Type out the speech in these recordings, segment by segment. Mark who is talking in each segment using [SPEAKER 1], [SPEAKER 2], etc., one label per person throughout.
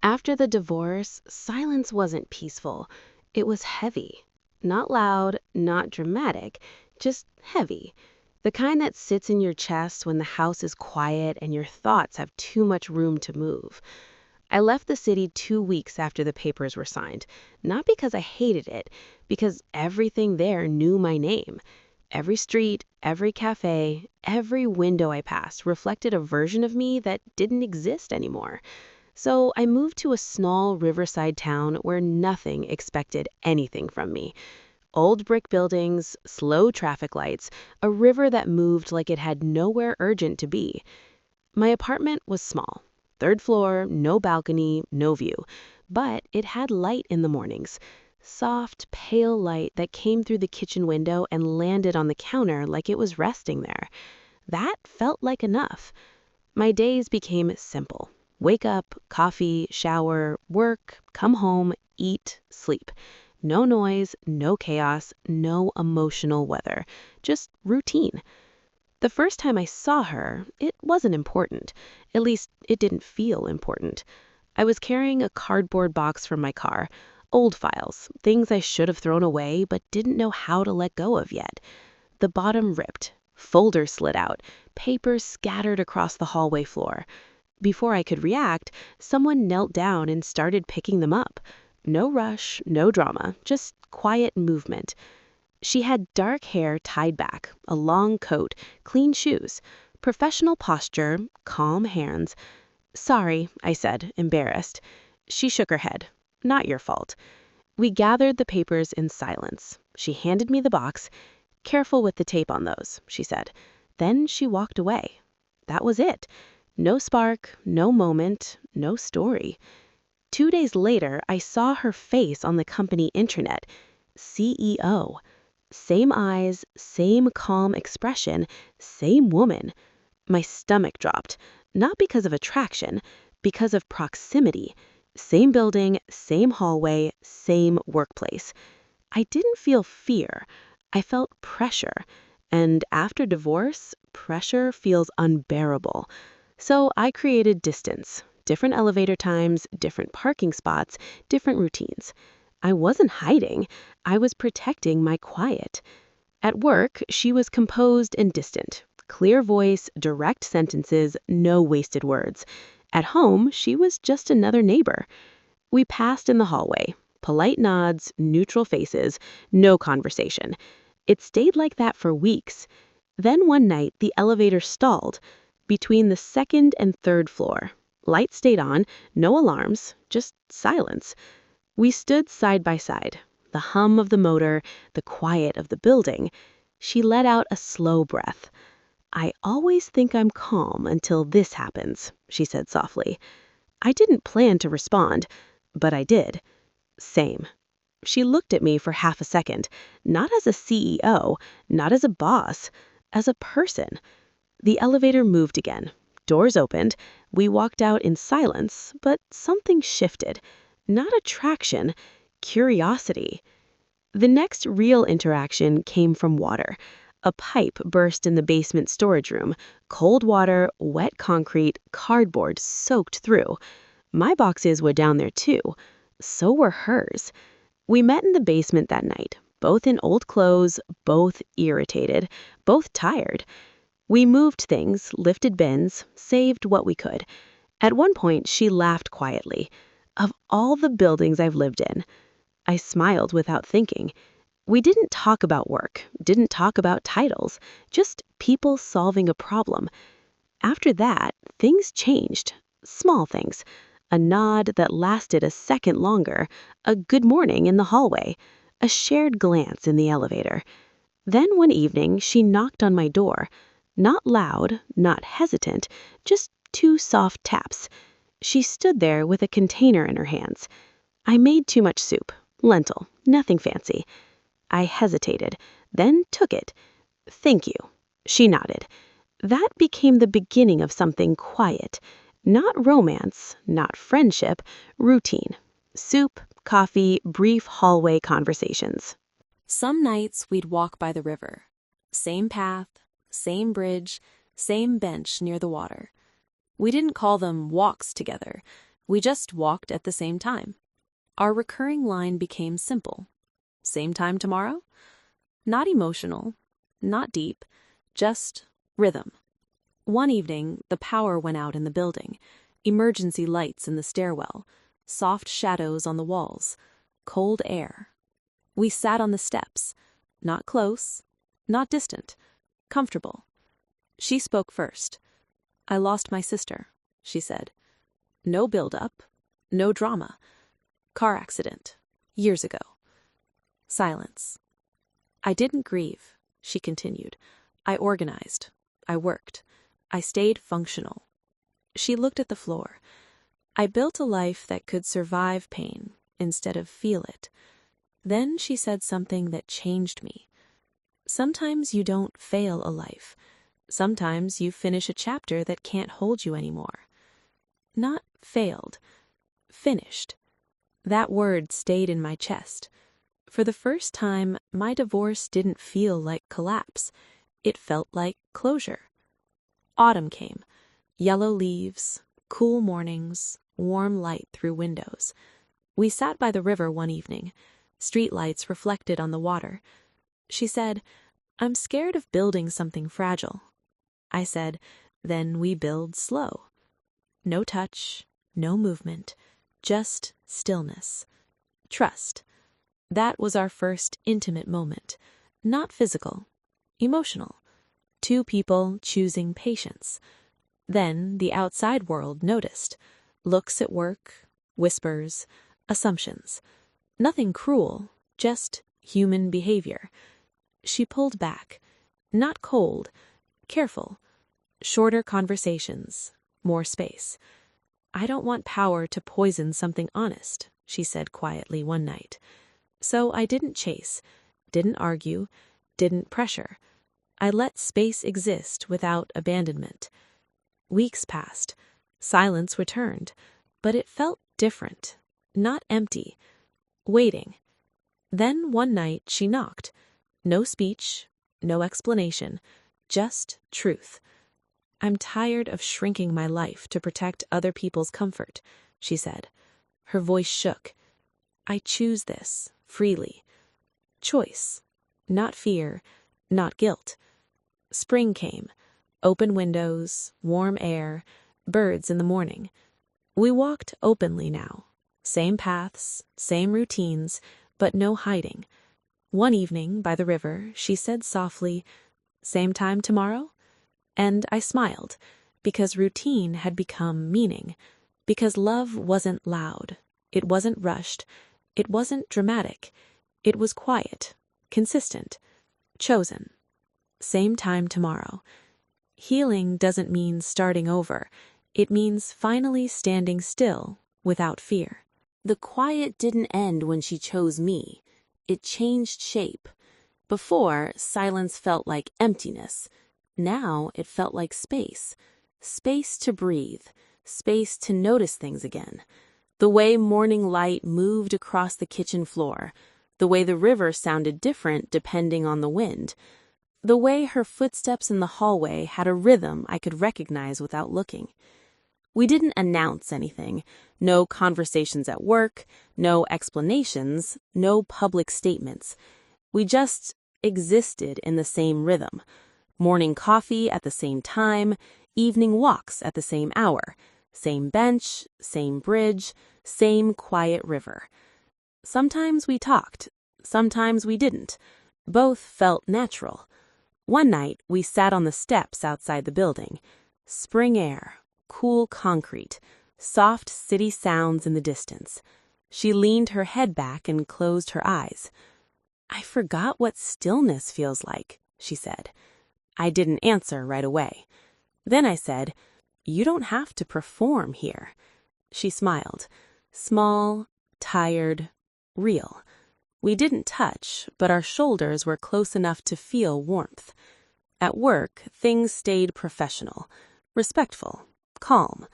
[SPEAKER 1] After the divorce, silence wasn't peaceful. It was heavy. Not loud, not dramatic, just heavy. The kind that sits in your chest when the house is quiet and your thoughts have too much room to move. I left the city 2 weeks after the papers were signed, not because I hated it, because everything there knew my name. Every street, every cafe, every window I passed reflected a version of me that didn't exist anymore. So I moved to a small riverside town where nothing expected anything from me. Old brick buildings, slow traffic lights, a river that moved like it had nowhere urgent to be. My apartment was small. Third floor, no balcony, no view. But it had light in the mornings. Soft, pale light that came through the kitchen window and landed on the counter like it was resting there. That felt like enough. My days became simple. Wake up, coffee, shower, work, come home, eat, sleep. No noise, no chaos, no emotional weather. Just routine. The first time I saw her, it wasn't important. At least, it didn't feel important. I was carrying a cardboard box from my car. Old files, things I should have thrown away but didn't know how to let go of yet. The bottom ripped. Folders slid out. Papers scattered across the hallway floor. Before I could react, someone knelt down and started picking them up. No rush, no drama, just quiet movement. She had dark hair tied back, a long coat, clean shoes, professional posture, calm hands. "Sorry," I said, embarrassed. She shook her head. "Not your fault." We gathered the papers in silence. She handed me the box. "Careful with the tape on those," she said. Then she walked away. That was it. No spark, no moment, no story. 2 days later, I saw her face on the company intranet. CEO. Same eyes, same calm expression, same woman. My stomach dropped, not because of attraction, because of proximity. Same building, same hallway, same workplace. I didn't feel fear. I felt pressure. And after divorce, pressure feels unbearable. So I created distance, different elevator times, different parking spots, different routines. I wasn't hiding. I was protecting my quiet. At work, she was composed and distant. Clear voice, direct sentences, no wasted words. At home, she was just another neighbor. We passed in the hallway. Polite nods, neutral faces, no conversation. It stayed like that for weeks. Then one night, the elevator stalled between the second and third floor. Lights stayed on, no alarms, just silence. We stood side by side, the hum of the motor, the quiet of the building. She let out a slow breath. "I always think I'm calm until this happens," she said softly. I didn't plan to respond, but I did. "Same." She looked at me for half a second, not as a CEO, not as a boss, as a person. The elevator moved again. Doors opened. We walked out in silence, but something shifted. Not attraction, curiosity. The next real interaction came from water. A pipe burst in the basement storage room. Cold water, wet concrete, cardboard soaked through. My boxes were down there too. So were hers. We met in the basement that night, both in old clothes, both irritated, both tired. We moved things, lifted bins, saved what we could. At one point, she laughed quietly. "Of all the buildings I've lived in." I smiled without thinking. We didn't talk about work, didn't talk about titles, just people solving a problem. After that, things changed. Small things. A nod that lasted a second longer, a good morning in the hallway, a shared glance in the elevator. Then one evening, she knocked on my door. Not loud, not hesitant, just 2 soft taps. She stood there with a container in her hands. I made too much soup, lentil, nothing fancy. I hesitated, then took it. "Thank you." She nodded. That became the beginning of something quiet. Not romance, not friendship, routine. Soup, coffee, brief hallway conversations. Some nights we'd walk by the river. Same path, same bridge, same bench near the water. We didn't call them walks together.
[SPEAKER 2] We just walked at the same time. Our recurring line became simple. Same time tomorrow? Not emotional, not deep, just rhythm. One evening, the power went out in the building, emergency lights in the stairwell, soft shadows on the walls, cold air. We sat on the steps, not close, not distant, comfortable. She spoke first. "I lost my sister," she said. "No build-up, no drama. Car accident, years ago." Silence. "I didn't grieve," she continued. "I organized. I worked. I stayed functional." She looked at the floor. "I built a life that could survive pain instead of feel it." Then she said something that changed me. "Sometimes you don't fail a life. Sometimes you finish a chapter that can't hold you anymore." Not failed, finished. That word stayed in my chest. For the first time, my divorce didn't feel like collapse. It felt like closure. Autumn came. Yellow leaves, cool mornings, warm light through windows. We sat by the river one evening. Streetlights reflected on the water. She said, "I'm scared of building something fragile." I said, "Then we build slow." No touch, no movement, just stillness. Trust. That was our first intimate moment. Not physical, emotional. Two people choosing patience. Then the outside world noticed. Looks at work, whispers, assumptions. Nothing cruel, just human behavior. She pulled back. Not cold, careful. Shorter conversations, more space. "I don't want power to poison something honest," she said quietly one night. So I didn't chase, didn't argue, didn't pressure. I let space exist without abandonment. Weeks passed. Silence returned, but it felt different, not empty. Waiting. Then one night she knocked. No speech, no explanation, just truth. "I'm tired of shrinking my life to protect other people's comfort," she said. Her voice shook. "I choose this, freely. Choice, not fear, not guilt." Spring came. Open windows, warm air, birds in the morning. We walked openly now. Same paths, same routines, but no hiding. One evening, by the river, she said softly, "Same time tomorrow?" And I smiled, because routine had become meaning, because love wasn't loud, it wasn't rushed, it wasn't dramatic, it was quiet, consistent, chosen. Same time tomorrow. Healing doesn't mean starting over, it means finally standing still without fear. The quiet didn't end when she chose me, it changed shape. Before, silence felt like emptiness. Now it felt like space. Space to breathe. Space to notice things again. The way morning light moved across the kitchen floor. The way the river sounded different depending on the wind. The way her footsteps in the hallway had a rhythm I could recognize without looking. We didn't announce anything. No conversations at work, no explanations, no public statements. We just existed in the same rhythm. Morning coffee at the same time, evening walks at the same hour, same bench, same bridge, same quiet river. Sometimes we talked, sometimes we didn't. Both felt natural. One night, we sat on the steps outside the building. Spring air, cool concrete, soft city sounds in the distance. She leaned her head back and closed her eyes. "I forgot what stillness feels like," she said. I didn't answer right away. Then I said, "You don't have to perform here." She smiled. Small, tired, real. We didn't touch, but our shoulders were close enough to feel warmth. At work, things stayed professional, respectful, calm.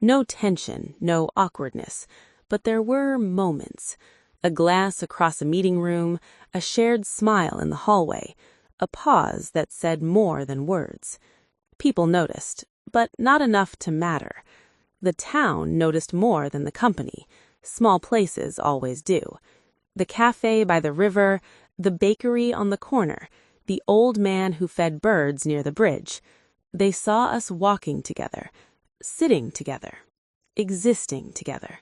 [SPEAKER 2] No tension, no awkwardness, but there were moments. A glass across a meeting room, a shared smile in the hallway, a pause that said more than words. People noticed, but not enough to matter. The town noticed more than the company. Small places always do. The cafe by the river, the bakery on the corner, the old man who fed birds near the bridge. They saw us walking together, sitting together, existing together.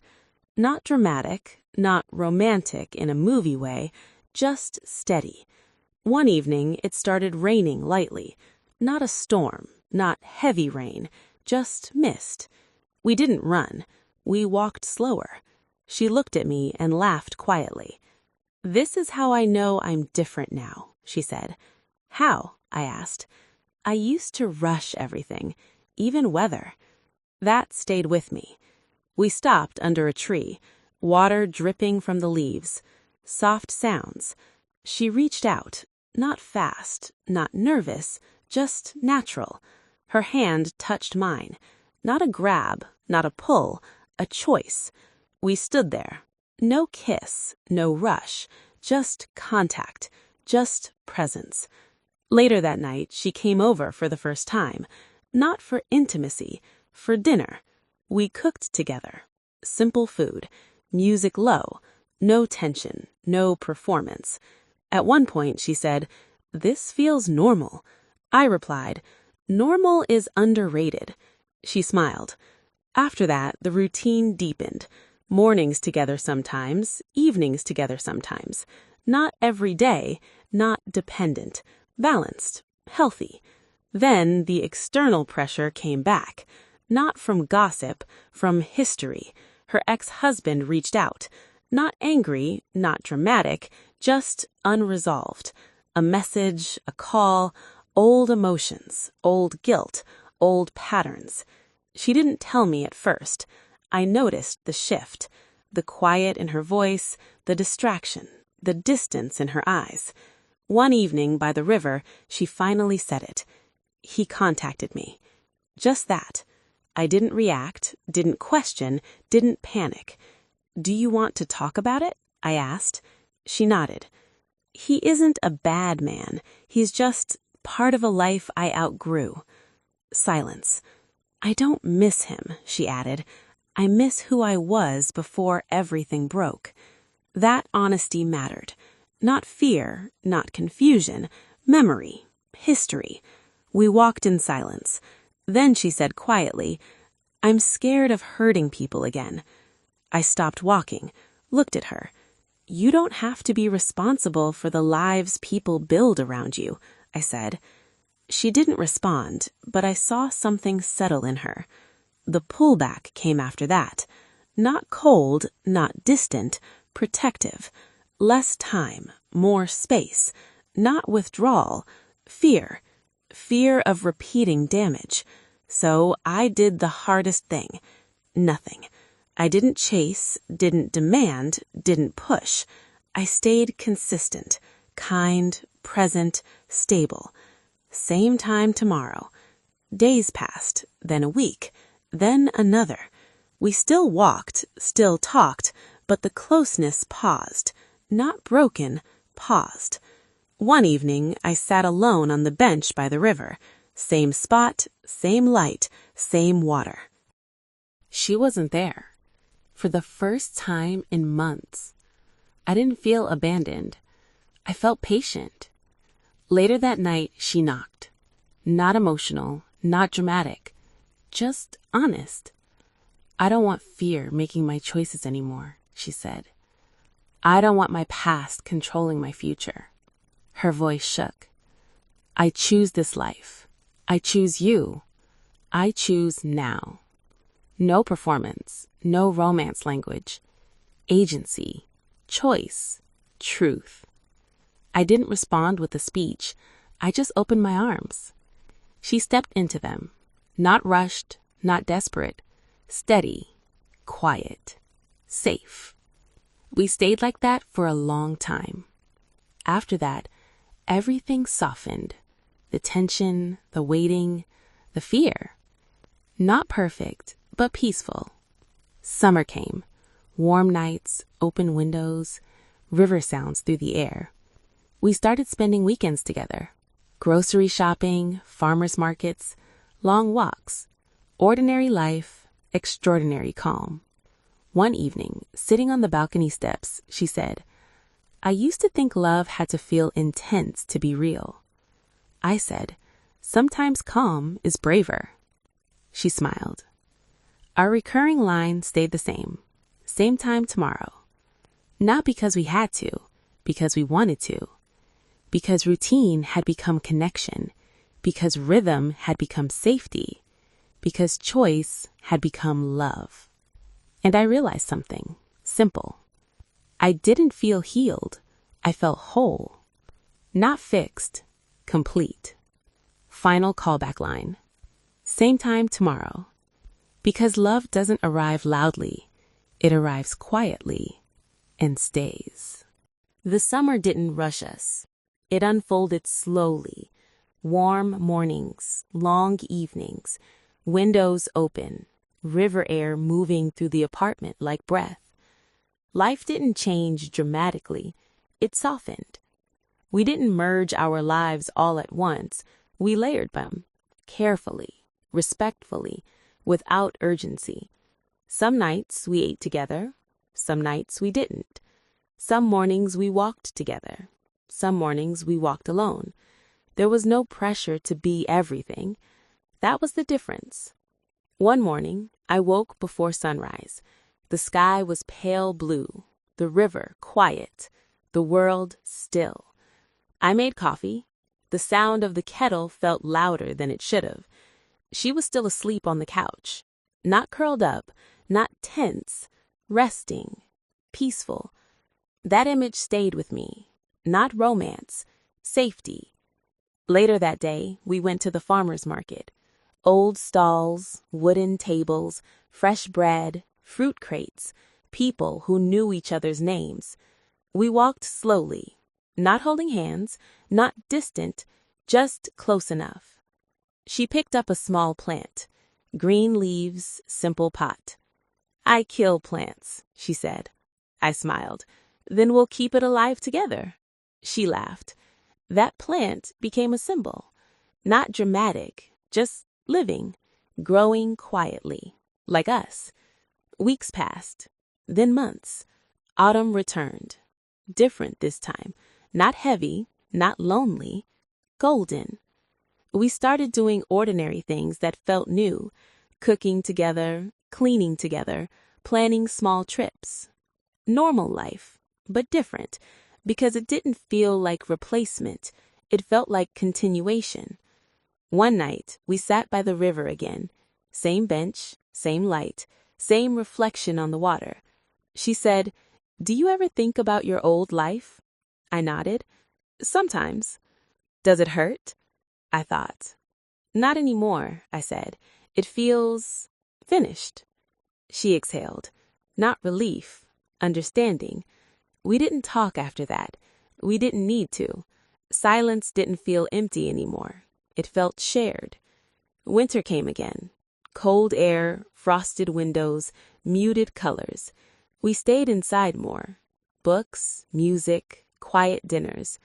[SPEAKER 2] Not dramatic, not romantic in a movie way, just steady. One evening, it started raining lightly. Not a storm, not heavy rain, just mist. We didn't run. We walked slower. She looked at me and laughed quietly. "This is how I know I'm different now," she said. "How?" I asked. "I used to rush everything, even weather." That stayed with me. We stopped under a tree, water dripping from the leaves, soft sounds. She reached out, not fast, not nervous, just natural. Her hand touched mine. Not a grab, not a pull, a choice. We stood there. No kiss, no rush, just contact, just presence. Later that night, she came over for the first time. Not for intimacy, for dinner. We cooked together. Simple food, music low, no tension, no performance. At one point, she said, "This feels normal." I replied, "Normal is underrated." She smiled. After that, the routine deepened. Mornings together sometimes, evenings together sometimes. Not every day, not dependent, balanced, healthy. Then the external pressure came back. Not from gossip, from history. Her ex-husband reached out. Not angry, not dramatic, just unresolved. A message, a call, old emotions, old guilt, old patterns. She didn't tell me at first. I noticed the shift, the quiet in her voice, the distraction, the distance in her eyes. One evening by the river, she finally said it. "He contacted me." Just that. I didn't react, didn't question, didn't panic. "Do you want to talk about it?" I asked. She nodded. "He isn't a bad man. He's just part of a life I outgrew." Silence. "I don't miss him," she added. "I miss who I was before everything broke." That honesty mattered. Not fear, not confusion, memory, history. We walked in silence. Then she said quietly, "I'm scared of hurting people again." I stopped walking, looked at her. "You don't have to be responsible for the lives people build around you," I said. She didn't respond, but I saw something settle in her. The pullback came after that. Not cold, not distant, protective. Less time, more space. Not withdrawal, fear. Fear of repeating damage. So I did the hardest thing. Nothing. I didn't chase, didn't demand, didn't push. I stayed consistent, kind, present, stable. Same time tomorrow. Days passed, then a week, then another. We still walked, still talked, but the closeness paused. Not broken, paused. One evening, I sat alone on the bench by the river. Same spot, same light, same water. She wasn't there. For the first time in months. I didn't feel abandoned. I felt patient. Later that night, she knocked. Not emotional, not dramatic, just honest. "I don't want fear making my choices anymore," she said. "I don't want my past controlling my future." Her voice shook. "I choose this life. I choose you. I choose now." No performance, no romance language. Agency, choice, truth. I didn't respond with a speech. I just opened my arms. She stepped into them. Not rushed, not desperate. Steady, quiet, safe. We stayed like that for a long time. After that, everything softened. The tension, the waiting, the fear. Not perfect, but peaceful. Summer came. Warm nights, open windows, river sounds through the air. We started spending weekends together. Grocery shopping, farmers markets, long walks. Ordinary life, extraordinary calm. One evening, sitting on the balcony steps, she said, "I used to think love had to feel intense to be real." I said, "Sometimes calm is braver." She smiled. Our recurring line stayed the same. Same time tomorrow. Not because we had to, because we wanted to. Because routine had become connection. Because rhythm had become safety. Because choice had become love. And I realized something simple. I didn't feel healed. I felt whole. Not fixed, complete. Final callback line. Same time tomorrow. Because love doesn't arrive loudly. It arrives quietly and stays. The summer didn't rush us. It unfolded slowly. Warm mornings, long evenings, windows open, river air moving through the apartment like breath. Life didn't change dramatically. It softened. We didn't merge our lives all at once. We layered them, carefully, respectfully, without urgency. Some nights we ate together. Some nights we didn't. Some mornings we walked together. Some mornings we walked alone. There was no pressure to be everything. That was the difference. One morning, I woke before sunrise. The sky was pale blue, the river quiet, the world still. I made coffee. The sound of the kettle felt louder than it should have. She was still asleep on the couch, not curled up, not tense, resting, peaceful. That image stayed with me. Not romance, safety. Later that day, we went to the farmer's market. Old stalls, wooden tables, fresh bread, fruit crates, people who knew each other's names. We walked slowly, not holding hands, not distant, just close enough. She picked up a small plant, green leaves, simple pot. "I kill plants," she said. I smiled. "Then we'll keep it alive together." She laughed. That plant became a symbol. Not dramatic, just living, growing quietly, like us. Weeks passed, then months. Autumn returned. Different this time. Not heavy, not lonely. Golden. We started doing ordinary things that felt new. Cooking together, cleaning together, planning small trips. Normal life, but different. Because it didn't feel like replacement. It felt like continuation. One night, we sat by the river again. Same bench, same light, same reflection on the water. She said, "Do you ever think about your old life?" I nodded. "Sometimes." "Does it hurt?" I thought. "Not anymore," I said. "It feels finished." She exhaled. Not relief, understanding. We didn't talk after that. We didn't need to. Silence didn't feel empty anymore. It felt shared. Winter came again. Cold air, frosted windows, muted colors. We stayed inside more. Books, music, quiet dinners.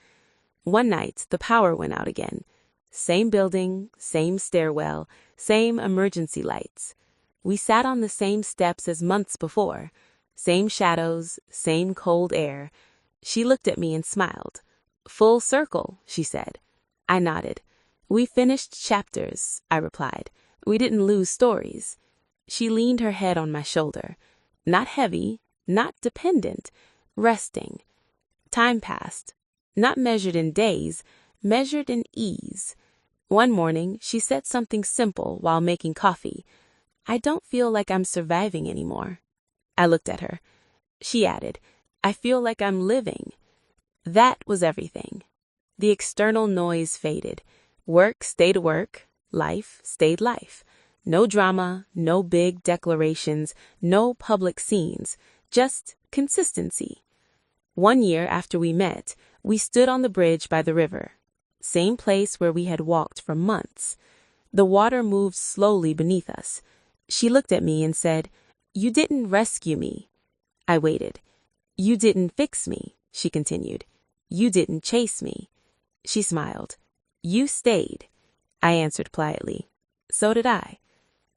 [SPEAKER 2] One night, the power went out again. Same building, same stairwell, same emergency lights. We sat on the same steps as months before. Same shadows, same cold air. She looked at me and smiled. "Full circle," she said. I nodded. "We finished chapters," I replied. "We didn't lose stories." She leaned her head on my shoulder. Not heavy, not dependent, resting. Time passed. Not measured in days, measured in ease. One morning, she said something simple while making coffee. "I don't feel like I'm surviving anymore." I looked at her. She added, "I feel like I'm living." That was everything. The external noise faded. Work stayed work. Life stayed life. No drama, no big declarations, no public scenes, just consistency. 1 year after we met, we stood on the bridge by the river. Same place where we had walked for months. The water moved slowly beneath us. She looked at me and said, "You didn't rescue me." I waited. "You didn't fix me," she continued. "You didn't chase me." She smiled. "You stayed." I answered politely. "So did I."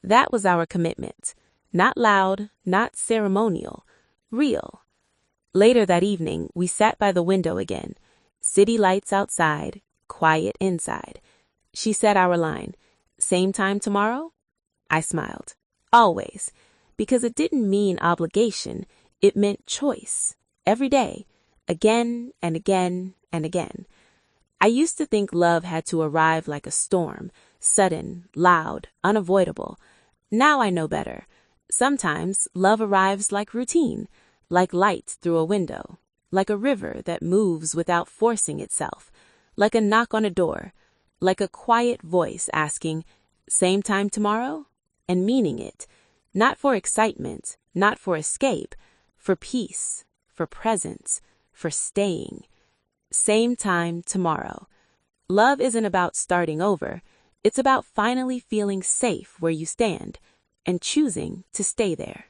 [SPEAKER 2] That was our commitment. Not loud, not ceremonial, real. Later that evening, we sat by the window again. City lights outside, quiet inside. She said our line, "Same time tomorrow?" I smiled. Always. Because it didn't mean obligation, it meant choice. Every day. Again and again and again. I used to think love had to arrive like a storm, sudden, loud, unavoidable. Now I know better. Sometimes love arrives like routine, like light through a window, like a river that moves without forcing itself, like a knock on a door, like a quiet voice asking, "Same time tomorrow?" and meaning it, not for excitement, not for escape, for peace, for presence, for staying. Same time tomorrow. Love isn't about starting over. It's about finally feeling safe where you stand and choosing to stay there.